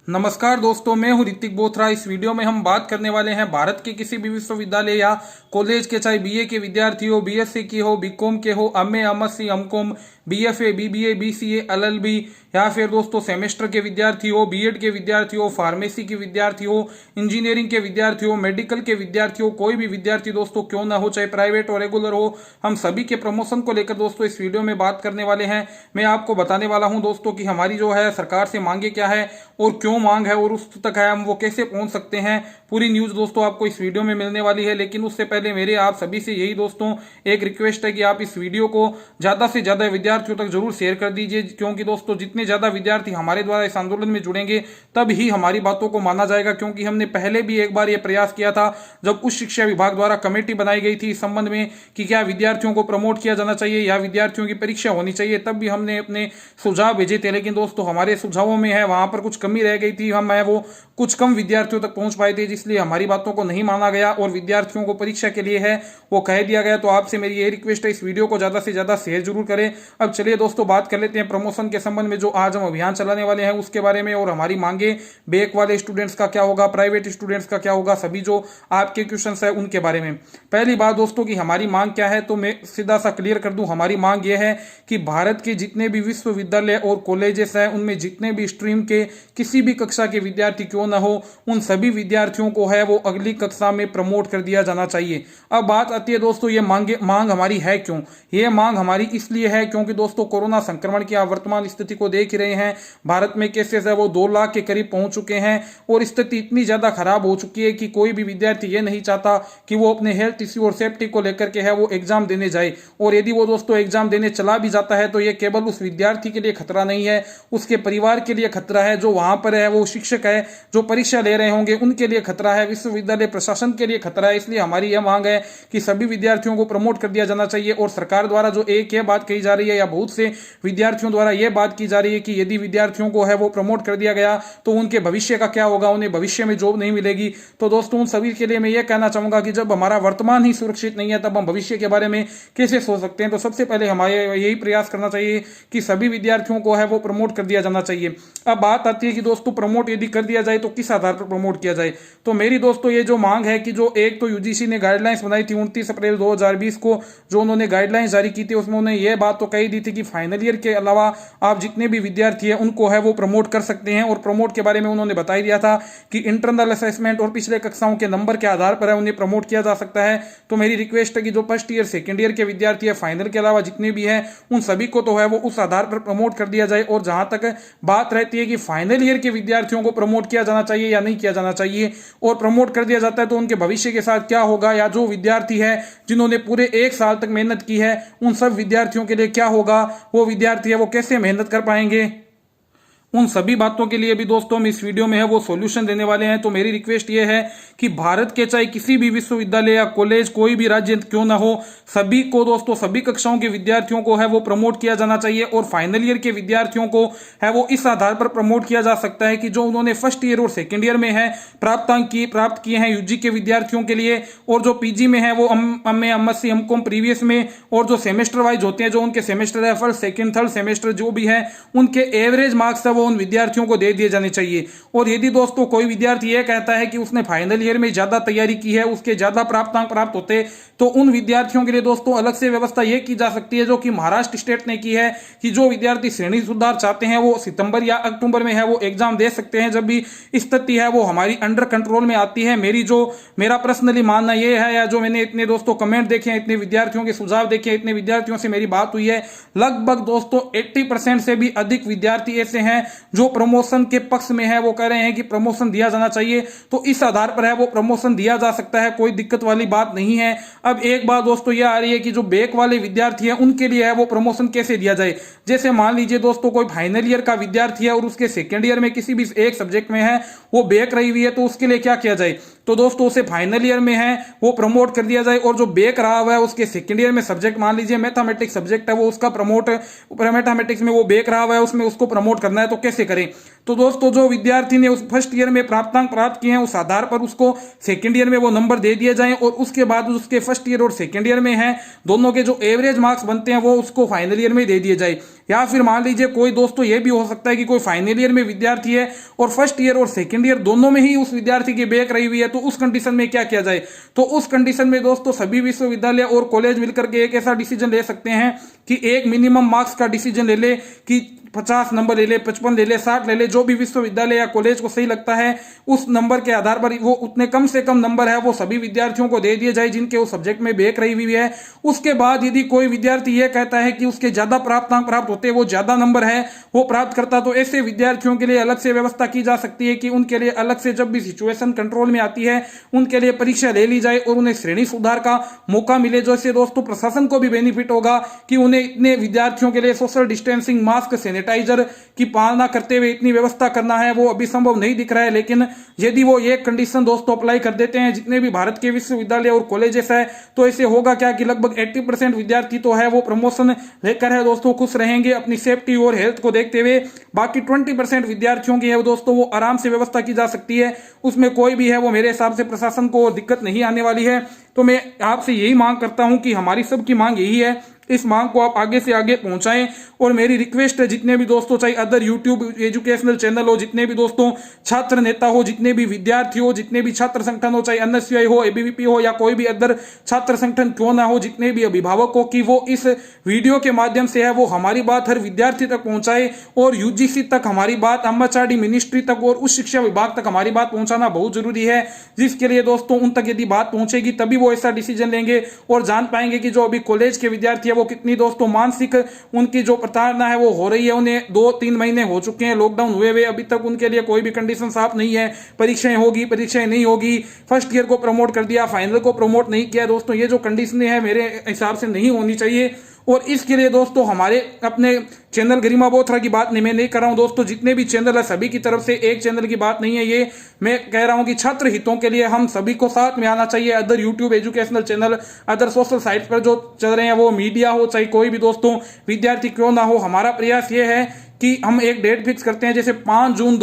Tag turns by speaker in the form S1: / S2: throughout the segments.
S1: नमस्कार दोस्तों, मैं हूं ऋतिक बोथरा। इस वीडियो में हम बात करने वाले हैं भारत के किसी भी विश्वविद्यालय या कॉलेज के, चाहे बीए के विद्यार्थी हो, बीएससी की हो, बीकॉम के हो, MA, MSc, MCom, BFA, BBA, BCA, LLB, या फिर दोस्तों सेमेस्टर के विद्यार्थी हो, बीएड के विद्यार्थी हो, फार्मेसी के विद्यार्थी हो, इंजीनियरिंग के विद्यार्थी हो, मेडिकल के विद्यार्थी हो, कोई भी विद्यार्थी दोस्तों क्यों ना हो, चाहे प्राइवेट और रेगुलर हो, हम सभी के प्रमोशन को लेकर दोस्तों इस वीडियो में बात करने वाले हैं। मैं आपको बताने वाला हूं दोस्तों कि हमारी जो है सरकार से मांगे क्या है और क्यों मांग है और उस तक है हम वो कैसे पहुंच सकते हैं। पूरी न्यूज दोस्तों आपको इस वीडियो में मिलने वाली है, लेकिन उससे पहले मेरे आप सभी से यही दोस्तों एक रिक्वेस्ट है कि आप इस वीडियो को ज्यादा से ज्यादा विद्यार्थियों तक जरूर शेयर कर दीजिए, क्योंकि दोस्तों जितने ज्यादा विद्यार्थी हमारे द्वारा इस आंदोलन में जुड़ेंगे तब ही हमारी बातों को माना जाएगा। क्योंकि हमने पहले भी एक बार यह प्रयास किया था जब उच्च शिक्षा विभाग द्वारा कमेटी बनाई गई थी इस संबंध में कि क्या विद्यार्थियों को प्रमोट किया जाना चाहिए या विद्यार्थियों की परीक्षा होनी चाहिए, तब भी हमने अपने सुझाव भेजे थे। लेकिन दोस्तों हमारे सुझावों में है वहां पर कुछ कमी रह गई थी, हम है वो कुछ कम विद्यार्थियों तक पहुंच पाए थे, इसलिए हमारी बातों को नहीं माना गया और विद्यार्थियों को परीक्षा के लिए है वो कह दिया गया। तो आपसे मेरी ये रिक्वेस्ट है, इस वीडियो को ज्यादा से ज्यादा शेयर जरूर करें। अब चलिए दोस्तों बात कर लेते हैं प्रमोशन के संबंध में जो आज हम अभियान चलाने वाले हैं उसके बारे में, और हमारी मांगे बैक वाले स्टूडेंट्स का क्या होगा, प्राइवेट स्टूडेंट्स का क्या होगा, सभी जो आपके क्वेश्चन है उनके बारे में। पहली बात दोस्तों की हमारी मांग क्या है, तो मैं सीधा सा क्लियर कर दूं। हमारी मांग यह है कि भारत के जितने भी विश्वविद्यालय और कॉलेजेस हैं उनमें जितने भी स्ट्रीम के किसी भी कक्षा के विद्यार्थी क्यों ना हो, उन सभी विद्यार्थियों को है वो अगली कक्षा में प्रमोट कर दिया जाना चाहिए। अब बात आती है दोस्तों ये मांग हमारी है क्यों। ये मांग हमारी इसलिए है क्योंकि दोस्तों कोरोना संक्रमण की आप वर्तमान स्थिति को देख ही रहे हैं। भारत में केसेस है वो 2 लाख के करीब पहुंच चुके हैं और स्थिति इतनी ज्यादा खराब हो चुकी है कि कोई भी विद्यार्थी ये नहीं चाहता कि वो अपने हेल्थ इश्यू और सेफ्टी को लेकर के है वो एग्जाम देने जाए। और यदि वो दोस्तों एग्जाम देने चला भी जाता है तो ये केवल उस विद्यार्थी के लिए खतरा नहीं है, उसके परिवार के लिए खतरा है, जो वहां पर है वो शिक्षक है जो परीक्षा ले रहे होंगे उनके लिए खतरा है, विश्वविद्यालय प्रशासन के लिए खतरा है। इसलिए हमारी यह मांग है कि सभी विद्यार्थियों को प्रमोट कर दिया जाना चाहिए। और सरकार द्वारा जो एक यह बात कही जा रही है या बहुत से विद्यार्थियों द्वारा यह बात की जा रही है कि यदि विद्यार्थियों को है वो प्रमोट कर दिया गया तो उनके भविष्य का क्या होगा, उन्हें भविष्य में जॉब नहीं मिलेगी। तो दोस्तों उन सभी के लिए मैं ये कहना चाहूंगा कि जब हमारा वर्तमान ही सुरक्षित नहीं है तब हम भविष्य के बारे में कैसे सोच सकते हैं। तो सबसे पहले हमारे यही प्रयास करना चाहिए कि सभी विद्यार्थियों को है वो प्रमोट कर दिया जाना चाहिए। अब बात आती है कि दोस्तों प्रमोट यदि कर दिया जाए तो किस आधार पर प्रमोट किया जाए। तो मेरी दोस्तों ये जो मांग है कि जो एक तो यूजीसी ने गाइडलाइंस बनाई थी 29 अप्रैल 2020 को, जो उन्होंने गाइडलाइंस जारी की थी उसमें उन्होंने ये बात तो कही दी थी कि फाइनल ईयर के अलावा आप जितने भी विद्यार्थी हैं उनको है वो प्रमोट कर सकते हैं। और प्रमोट के बारे में उन्होंने बता दिया था कि इंटरनल असेसमेंट और पिछले कक्षाओं के नंबर के आधार पर है उन्हें प्रमोट किया जा सकता है। तो मेरी रिक्वेस्ट है कि जो फर्स्ट ईयर सेकेंड ईयर के विद्यार्थी है फाइनल के अलावा जितने भी हैं उन सभी को तो है वो उस आधार पर प्रमोट कर दिया जाए। और जहां तक बात रहती है कि फाइनल ईयर के विद्यार्थियों को प्रमोट किया जाना चाहिए या नहीं किया जाना चाहिए, और प्रमोट कर दिया जाता है तो उनके भविष्य के साथ क्या होगा, या जो विद्यार्थी है जिन्होंने पूरे 1 साल तक मेहनत की है उन सब विद्यार्थियों के लिए क्या होगा, वो विद्यार्थी है वो कैसे मेहनत कर पाएंगे। उन सभी बातों के लिए भी दोस्तों हम इस वीडियो में है वो सॉल्यूशन देने वाले हैं। तो मेरी रिक्वेस्ट ये है कि भारत के चाहे किसी भी विश्वविद्यालय या कॉलेज कोई भी राज्य क्यों ना हो, सभी को दोस्तों सभी कक्षाओं के विद्यार्थियों को है वो प्रमोट किया जाना चाहिए। और फाइनल ईयर के विद्यार्थियों को है वो इस आधार पर प्रमोट किया जा सकता है कि जो उन्होंने फर्स्ट ईयर और सेकेंड ईयर में है प्राप्त किए हैं यूजी के विद्यार्थियों के लिए, और जो पीजी में है वो एमएससी एमकॉम प्रीवियस में, और जो सेमेस्टर वाइज होते हैं जो उनके सेमेस्टर है फर्स्ट सेकेंड थर्ड सेमेस्टर जो भी है उनके एवरेज मार्क्स है वो उन विद्यार्थियों को दे दिए जाने चाहिए। और यदि दोस्तों कोई विद्यार्थी यह कहता है कि उसने फाइनल ईयर में ज्यादा तैयारी की है, उसके ज्यादा प्राप्तांक प्राप्त होते, तो उन विद्यार्थियों के लिए दोस्तों अलग से व्यवस्था यह की जा सकती है जो कि महाराष्ट्र स्टेट ने की है कि जो विद्यार्थी श्रेणी सुधार चाहते हैं वो सितंबर या अक्टूबर में है वो एग्जाम दे सकते हैं जब भी स्थिति है वो हमारी अंडर कंट्रोल में आती है। मेरा पर्सनली मानना यह है, या जो मैंने इतने दोस्तों कमेंट देखे हैं, इतने विद्यार्थियों के सुझाव देखे हैं, इतने विद्यार्थियों से मेरी बात हुई है, लगभग दोस्तों 80% से भी अधिक विद्यार्थी ऐसे हैं जो प्रमोशन के पक्ष में है, वो कह रहे हैं कि प्रमोशन दिया जाना चाहिए। तो इस आधार पर है वो प्रमोशन दिया जा सकता है, कोई दिक्कत वाली बात नहीं है। अब एक बात दोस्तों यह आ रही है कि जो बैक वाले विद्यार्थी हैं उनके लिए है वो प्रमोशन कैसे दिया जाए। जैसे मान लीजिए दोस्तों कोई फाइनल ईयर का विद्यार्थी है और उसके सेकेंड ईयर में किसी भी एक सब्जेक्ट में है वो बैक रही हुई है, तो उसके लिए क्या किया जाए। तो दोस्तों उसे फाइनल ईयर में है वो प्रमोट कर दिया जाए, और जो बैक रहा हुआ है उसके सेकेंड ईयर में सब्जेक्ट, मान लीजिए मैथमेटिक्स सब्जेक्ट है वो उसका प्रमोट, मैथमेटिक्स में वो बैक रहा हुआ है उसमें उसको प्रमोट करना है, तो कैसे करें। तो दोस्तों जो विद्यार्थी ने उस फर्स्ट ईयर में प्राप्तांक प्राप्त किए हैं उस आधार पर उसको सेकंड ईयर में वो नंबर दे दिए जाएं, और उसके बाद उसके फर्स्ट ईयर और सेकंड ईयर में है दोनों के जो एवरेज मार्क्स बनते हैं वो उसको फाइनल ईयर में दे दिए जाए। या फिर मान लीजिए कोई दोस्तों ये भी हो सकता है कि कोई फाइनल ईयर में विद्यार्थी है और फर्स्ट ईयर और सेकंड ईयर दोनों में ही उस विद्यार्थी की बैक रही हुई है, तो उस कंडीशन में क्या किया जाए। तो उस कंडीशन में दोस्तों सभी विश्वविद्यालय और कॉलेज मिलकर के एक ऐसा डिसीजन ले सकते हैं कि एक मिनिमम मार्क्स का डिसीजन ले ले कि 50 नंबर ले ले, 55 ले ले, 60 ले ले, जो भी विश्वविद्यालय या कॉलेज को सही लगता है उस नंबर के आधार पर वो उतने कम से कम नंबर है वो सभी विद्यार्थियों को दे दिए जाए जिनके उस सब्जेक्ट में बैक रही हुई है। उसके बाद यदि कोई विद्यार्थी ये कहता है कि उसके ज्यादा प्राप्तांक प्राप्त होते, वो ज्यादा नंबर है वो प्राप्त करता, तो ऐसे विद्यार्थियों के लिए अलग से व्यवस्था की जा सकती है कि उनके लिए अलग से जब भी सिचुएशन कंट्रोल में आती है उनके लिए परीक्षा ले ली जाए और उन्हें श्रेणी सुधार का मौका मिले। जो इससे दोस्तों प्रशासन को भी बेनिफिट होगा कि उन्हें इतने विद्यार्थियों के लिए सोशल डिस्टेंसिंग, मास्क, सैनिटाइजर की पालना करते हुए इतनी व्यवस्था करना है वो अभी संभव नहीं दिख रहा है। लेकिन यदि वो ये कंडीशन दोस्तों अप्लाई कर देते हैं जितने भी भारत के विश्वविद्यालय और कॉलेजेस है, तो ऐसे होगा क्या कि लगभग 80% विद्यार्थी तो है वो प्रमोशन लेकर है दोस्तों खुश रहेंगे अपनी सेफ्टी और हेल्थ को देखते हुए। बाकी 20% विद्यार्थियों की है दोस्तों वो आराम से व्यवस्था की जा सकती है, उसमें कोई भी है वो मेरे हिसाब से प्रशासन को दिक्कत नहीं आने वाली है। तो मैं आपसे यही मांग करता हूं कि हमारी सबकी मांग यही है, इस मांग को आप आगे से आगे पहुंचाएं। और मेरी रिक्वेस्ट है जितने भी दोस्तों, चाहे अदर यूट्यूब एजुकेशनल चैनल हो, जितने भी दोस्तों छात्र नेता हो, जितने भी विद्यार्थी हो, जितने भी छात्र संगठन हो, चाहे एनएसयूआई हो, एबीवीपी हो या कोई भी अदर छात्र संगठन क्यों ना हो, जितने भी अभिभावक हो, कि वो इस वीडियो के माध्यम से है वो हमारी बात हर विद्यार्थी तक पहुंचाए और यूजीसी तक हमारी बात, अम्बाचाडी मिनिस्ट्री तक और उस शिक्षा विभाग तक हमारी बात पहुंचाना बहुत जरूरी है। जिसके लिए दोस्तों उन तक यदि बात पहुंचेगी तभी वो ऐसा डिसीजन लेंगे और जान पाएंगे कि जो अभी कॉलेज के विद्यार्थी है वो कितनी दोस्तों मानसिक उनकी जो प्रताड़ना है वो हो रही है। उन्हें 2-3 महीने हो चुके हैं लॉकडाउन हुए अभी तक उनके लिए कोई भी कंडीशन साफ नहीं है, परीक्षाएं होगी, परीक्षाएं नहीं होगी, फर्स्ट ईयर को प्रमोट कर दिया, फाइनल को प्रमोट नहीं किया। दोस्तों ये जो कंडीशन है मेरे हिसाब से नहीं होनी चाहिए और इसके लिए दोस्तों हमारे अपने चैनल गरिमा बोथरा की बात नहीं मैं नहीं कर रहा हूं दोस्तों, जितने भी चैनल है सभी की तरफ से, एक चैनल की बात नहीं है ये, मैं कह रहा हूं कि छात्र हितों के लिए हम सभी को साथ में आना चाहिए। Other YouTube educational channel, other social site पर जो चल रहे हैं वो मीडिया हो चाहे कोई भी दोस्तों विद्यार्थी क्यों ना हो, हमारा प्रयास ये है कि हम एक डेट फिक्स करते हैं, जैसे 5 जून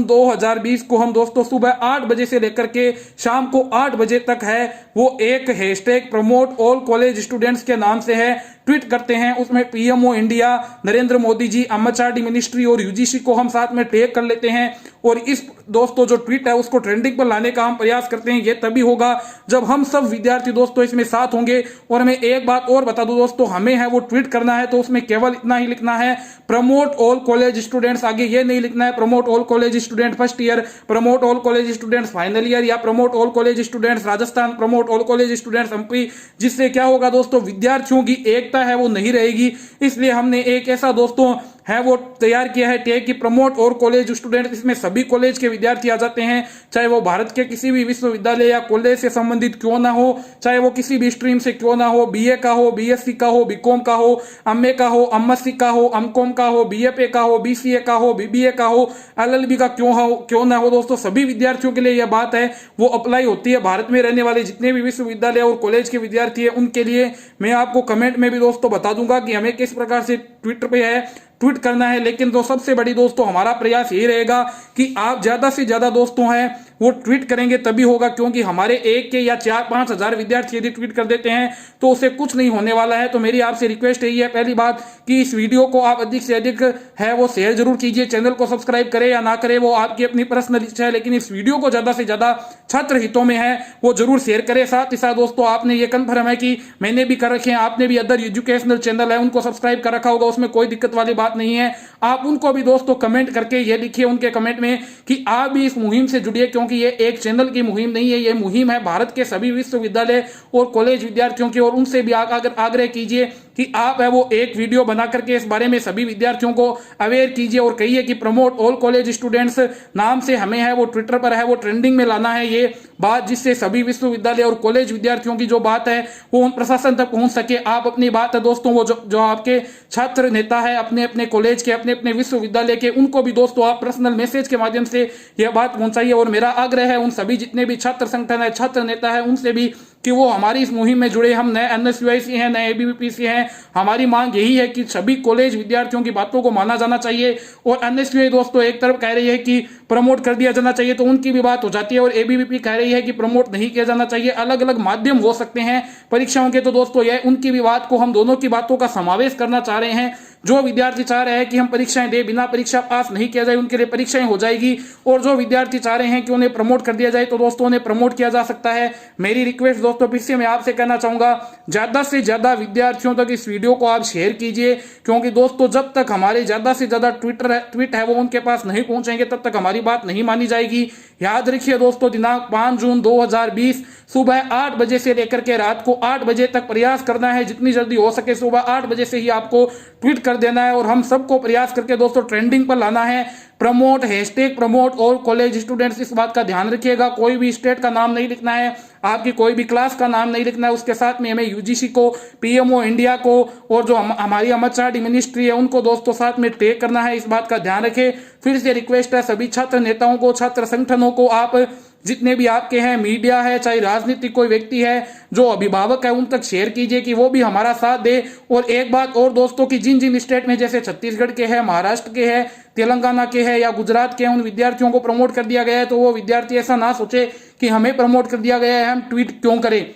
S1: 2020 को हम दोस्तों सुबह 8 बजे से लेकर के शाम को 8 बजे तक है वो एक hashtag promote all college students के नाम से है ट्वीट करते हैं। उसमें PMO India, Narendra Modi ji, MHRD ministry और यूजीसी को हम साथ में टैग कर लेते हैं और इस दोस्तों जो ट्वीट है उसको ट्रेंडिंग पर लाने का हम प्रयास करते हैं। ये तभी होगा जब हम सब विद्यार्थी दोस्तों इसमें साथ होंगे। और मैं एक बात और बता दूं दोस्तों, हमें है वो ट्वीट करना है तो उसमें केवल इतना ही लिखना है, प्रमोट ऑल कॉलेज स्टूडेंट्स। आगे ये नहीं लिखना है promote all college student first year, promote all college students final year या promote all college students Rajasthan, promote all college students MP. जिससे क्या होगा दोस्तों, विद्यार्थियों की एकता है वो नहीं रहेगी। इसलिए हमने एक ऐसा दोस्तों है वो तैयार किया है टैग की प्रमोट और कॉलेज स्टूडेंट। इसमें सभी कॉलेज के विद्यार्थी आ जाते हैं, चाहे वो भारत के किसी भी विश्वविद्यालय या कॉलेज से संबंधित क्यों ना हो, चाहे वो किसी भी स्ट्रीम से क्यों ना हो, बीए का हो, बीएससी का हो, बीकॉम का हो, एमए का हो, एमएससी का हो, एमकॉम का हो, बीएफए का हो, बीसीए का हो, बीबीए का हो, एलएलबी का क्यों ना हो दोस्तों, सभी विद्यार्थियों के लिए यह बात है वो अप्लाई होती है। भारत में रहने वाले जितने भी विश्वविद्यालय और कॉलेज के विद्यार्थी है उनके लिए मैं आपको कमेंट में भी दोस्तों बता दूंगा कि हमें किस प्रकार से ट्विटर पे है ट्वीट करना है। लेकिन तो सबसे बड़ी दोस्तों हमारा प्रयास यही रहेगा कि आप ज्यादा से ज्यादा दोस्तों हैं वो ट्वीट करेंगे तभी होगा, क्योंकि हमारे 1 के या 4-5 हजार विद्यार्थी यदि ट्वीट कर देते हैं तो उसे कुछ नहीं होने वाला है। तो मेरी आपसे रिक्वेस्ट यही है, पहली बात कि इस वीडियो को आप अधिक से अधिक है वो शेयर जरूर कीजिए, चैनल को सब्सक्राइब करें या ना करें वो आपकी अपनी पर्सनल इच्छा है, लेकिन इस वीडियो को ज्यादा से ज्यादा छात्र हितों में है वो जरूर शेयर करें। साथ ही साथ दोस्तों आपने ये कन्फर्म है कि मैंने भी कर रखे हैं, आपने भी अदर एजुकेशनल चैनल है उनको सब्सक्राइब कर रखा होगा, उसमें कोई दिक्कत वाली बात नहीं है। आप उनको भी दोस्तों कमेंट करके ये लिखिए उनके कमेंट में कि आप भी इस मुहिम से जुड़िए, क्योंकि ये एक चैनल की मुहिम नहीं है, ये मुहिम है भारत के सभी विश्वविद्यालय और कॉलेज विद्यार्थियों की। और उनसे भी आग्रह कीजिए कि आप है वो एक वीडियो बना करके इस बारे में सभी विद्यार्थियों को अवेयर कीजिए और कहिए कि प्रमोट ऑल कॉलेज स्टूडेंट्स नाम से हमें है वो ट्विटर पर है वो ट्रेंडिंग में लाना है ये बात, जिससे सभी विश्वविद्यालय और कॉलेज विद्यार्थियों की जो बात है वो उन प्रशासन तक पहुंच सके। आप अपनी बात है दोस्तों वो जो आपके छात्र नेता है अपने अपने कॉलेज के, अपने अपने विश्वविद्यालय के, उनको भी दोस्तों आप पर्सनल मैसेज के माध्यम से यह बात पहुंचाइए। और मेरा आग्रह है उन सभी जितने भी छात्र संगठन है, छात्र नेता है, उनसे भी कि वो हमारी इस मुहिम में जुड़े। हम नए NSUIC हैं, नए ABVP हैं। हमारी मांग यही है कि सभी कॉलेज विद्यार्थियों की बातों को माना जाना चाहिए। और NSUI दोस्तों एक तरफ कह रही है कि प्रमोट कर दिया जाना चाहिए, तो उनकी भी बात हो जाती है, और ABVP कह रही है कि प्रमोट नहीं किया जाना चाहिए। अलग अलग माध्यम हो सकते हैं परीक्षाओं के, तो दोस्तों यह उनकी भी बात को, हम दोनों की बातों का समावेश करना चाह रहे हैं। जो विद्यार्थी चाह रहे हैं कि हम परीक्षाएं दे, बिना परीक्षा पास नहीं किया जाए, उनके लिए परीक्षाएं हो जाएगी। और जो विद्यार्थी चाह रहे हैं कि उन्हें प्रमोट कर दिया जाए, तो दोस्तों उन्हें प्रमोट किया जा सकता है। मेरी रिक्वेस्ट दोस्तों फिर से मैं आपसे कहना चाहूंगा, ज्यादा से ज्यादा विद्यार्थियों तक इस वीडियो को आप शेयर कीजिए, क्योंकि दोस्तों जब तक हमारे ज्यादा से ज्यादा ट्वीट है वो उनके पास नहीं पहुंचेंगे, तब तक हमारी बात नहीं मानी जाएगी। याद रखिए दोस्तों, दिनांक 5 जून 2020 सुबह 8 बजे से लेकर के रात को 8 बजे तक प्रयास करना है। जितनी जल्दी हो सके सुबह 8 बजे से ही आपको ट्वीट कर देना है, और हम सबको प्रयास करके दोस्तों ट्रेंडिंग पर लाना है। प्रमोट, हैशटैग प्रमोट और कॉलेज स्टूडेंट्स, इस बात का ध्यान रखिएगा, कोई भी स्टेट का नाम नहीं लिखना है, आपकी कोई भी क्लास का नाम नहीं लिखना है। उसके साथ में हमें UGC को, PMO इंडिया को, और जो हमारी एमएचआरडी मिनिस्ट्री है उनको दोस्तों साथ में टैग करना है। इस बात का ध्यान रखें। फिर से रिक्वेस्ट है सभी छात्र नेताओं को, छात्र संगठनों को, आप जितने भी आपके हैं, मीडिया है, चाहे राजनीतिक कोई व्यक्ति है, जो अभिभावक है, उन तक शेयर कीजिए कि वो भी हमारा साथ दे। और एक बात और दोस्तों, की जिन जिन स्टेट में, जैसे छत्तीसगढ़ के है, महाराष्ट्र के है, तेलंगाना के है या गुजरात के हैं, उन विद्यार्थियों को प्रमोट कर दिया गया है, तो वो विद्यार्थी ऐसा ना सोचे कि हमें प्रमोट कर दिया गया है, हम ट्वीट क्यों करें।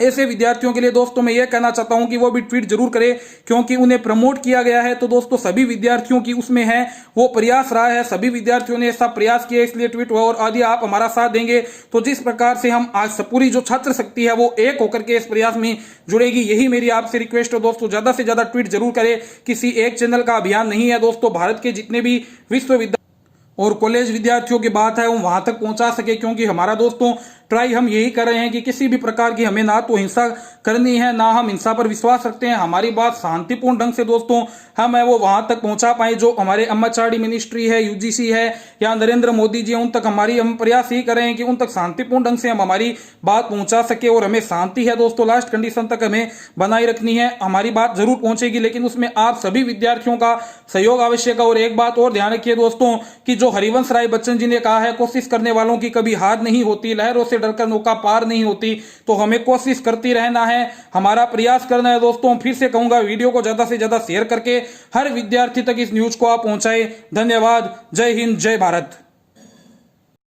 S1: ऐसे विद्यार्थियों के लिए दोस्तों मैं ये कहना चाहता हूं कि वो भी ट्वीट जरूर करें, क्योंकि उन्हें प्रमोट किया गया है। तो दोस्तों सभी विद्यार्थियों की उसमें है वो प्रयास रहा है, सभी विद्यार्थियों ने ऐसा प्रयास किया, इसलिए ट्वीट हुआ। और यदि आप हमारा साथ देंगे तो जिस प्रकार से हम आज पूरी जो छात्र शक्ति है वो एक होकर के इस प्रयास में जुड़ेगी, यही मेरी आपसे रिक्वेस्ट है दोस्तों। ज्यादा से ज्यादा ट्वीट जरूर करें। किसी एक चैनल का अभियान नहीं है दोस्तों, भारत के जितने भी विश्वविद्यालय और कॉलेज विद्यार्थियों की बात है वो वहां तक पहुंचा सके, क्योंकि हमारा दोस्तों ट्राई हम यही कर रहे हैं कि किसी भी प्रकार की हमें ना तो हिंसा करनी है, ना हम हिंसा पर विश्वास रखते हैं। हमारी बात शांतिपूर्ण ढंग से दोस्तों हम है वो वहां तक पहुंचा पाए। जो हमारे एमएचआरडी मिनिस्ट्री है, UGC है या नरेंद्र मोदी जी, उन तक हमारी हम प्रयास यही कर रहे हैं कि उन तक शांतिपूर्ण ढंग से हम हमारी बात पहुंचा सके। और हमें शांति है दोस्तों, लास्ट कंडीशन तक हमें बनाए रखनी है। हमारी बात जरूर पहुंचेगी, लेकिन उसमें आप सभी विद्यार्थियों का सहयोग आवश्यक है। और एक बात और ध्यान रखिए दोस्तों, कि जो हरिवंश राय बच्चन जी ने कहा है, कोशिश करने वालों की कभी हार नहीं होती, लहरों से डरकर नौका पार नहीं होती। तो हमें कोशिश करती रहना है, हमारा प्रयास करना है दोस्तों। फिर से कहूंगा, वीडियो को ज्यादा से ज्यादा शेयर करके हर विद्यार्थी तक इस न्यूज को आप पहुंचाएं। धन्यवाद। जय हिंद, जय भारत।